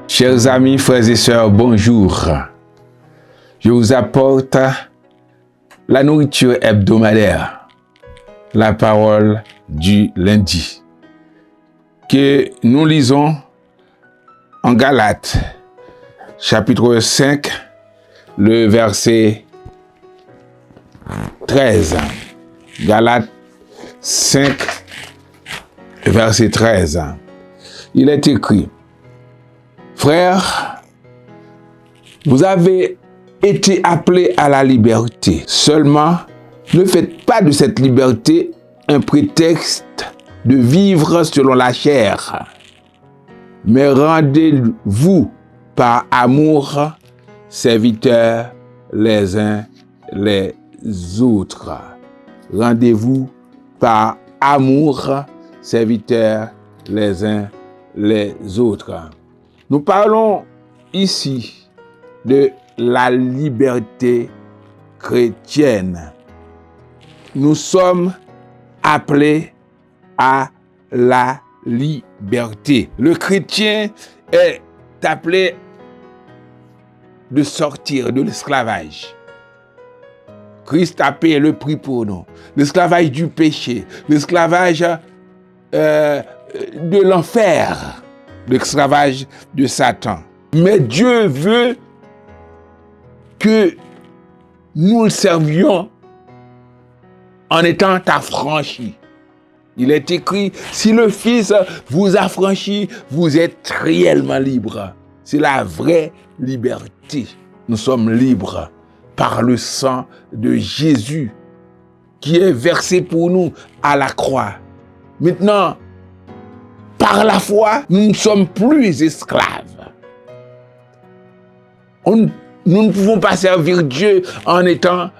Chers amis, frères et sœurs, bonjour. Je vous apporte la nourriture hebdomadaire, la parole du lundi, que nous lisons en Galates, chapitre 5, le verset 13. Galates 5, verset 13. Il est écrit: Frères, vous avez été appelés à la liberté. Seulement, ne faites pas de cette liberté un prétexte de vivre selon la chair, mais rendez-vous par amour serviteurs les uns les autres. Rendez-vous par amour serviteurs les uns les autres. Nous parlons ici de la liberté chrétienne. Nous sommes appelés à la liberté. Le chrétien est appelé de sortir de l'esclavage. Christ a payé le prix pour nous. L'esclavage du péché, l'esclavage de l'enfer, l'esclavage de Satan. Mais Dieu veut que nous le servions en étant affranchis. Il est écrit, si le Fils vous affranchit, vous êtes réellement libre. C'est la vraie liberté. Nous sommes libres par le sang de Jésus qui est versé pour nous à la croix. Maintenant, par la foi, nous ne sommes plus esclaves. Nous ne pouvons pas servir Dieu en étant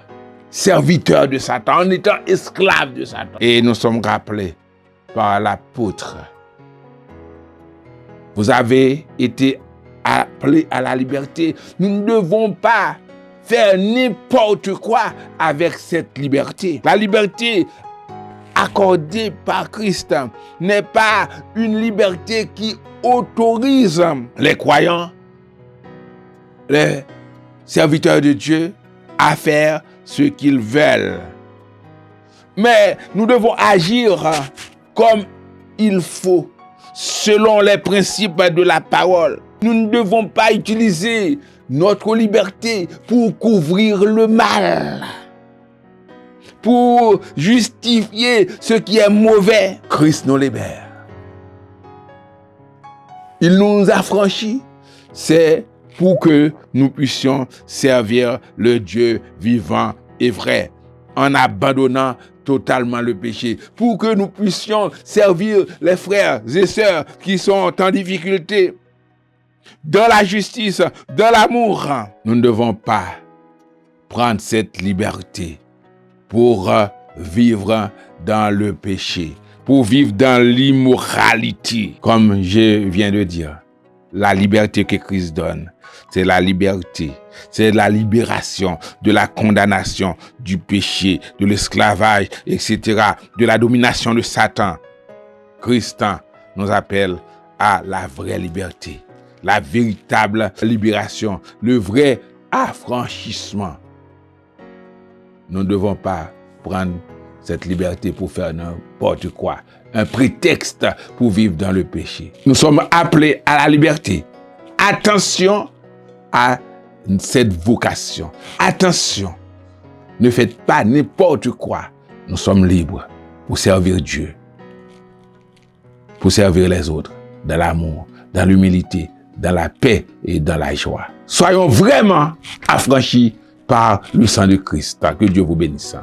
serviteurs de Satan, en étant esclaves de Satan. Et nous sommes rappelés par l'apôtre. Vous avez été appelés à la liberté. Nous ne devons pas faire n'importe quoi avec cette liberté. La liberté accordée par Christ n'est pas une liberté qui autorise les croyants, les serviteurs de Dieu, à faire ce qu'ils veulent. Mais nous devons agir comme il faut, selon les principes de la parole. Nous ne devons pas utiliser notre liberté pour couvrir le mal, pour justifier ce qui est mauvais. Christ nous libère. Il nous a franchis. C'est pour que nous puissions servir le Dieu vivant et vrai, en abandonnant totalement le péché, pour que nous puissions servir les frères et sœurs qui sont en difficulté, dans la justice, dans l'amour. Nous ne devons pas prendre cette liberté pour vivre dans le péché, pour vivre dans l'immoralité. Comme je viens de dire, la liberté que Christ donne, c'est la liberté, c'est la libération de la condamnation, du péché, de l'esclavage, etc., de la domination de Satan. Christ nous appelle à la vraie liberté, la véritable libération, le vrai affranchissement. Nous ne devons pas prendre cette liberté pour faire n'importe quoi, un prétexte pour vivre dans le péché. Nous sommes appelés à la liberté. Attention à cette vocation. Attention, ne faites pas n'importe quoi. Nous sommes libres pour servir Dieu, pour servir les autres, dans l'amour, dans l'humilité, dans la paix et dans la joie. Soyons vraiment affranchis par le sang de Christ. Que Dieu vous bénisse.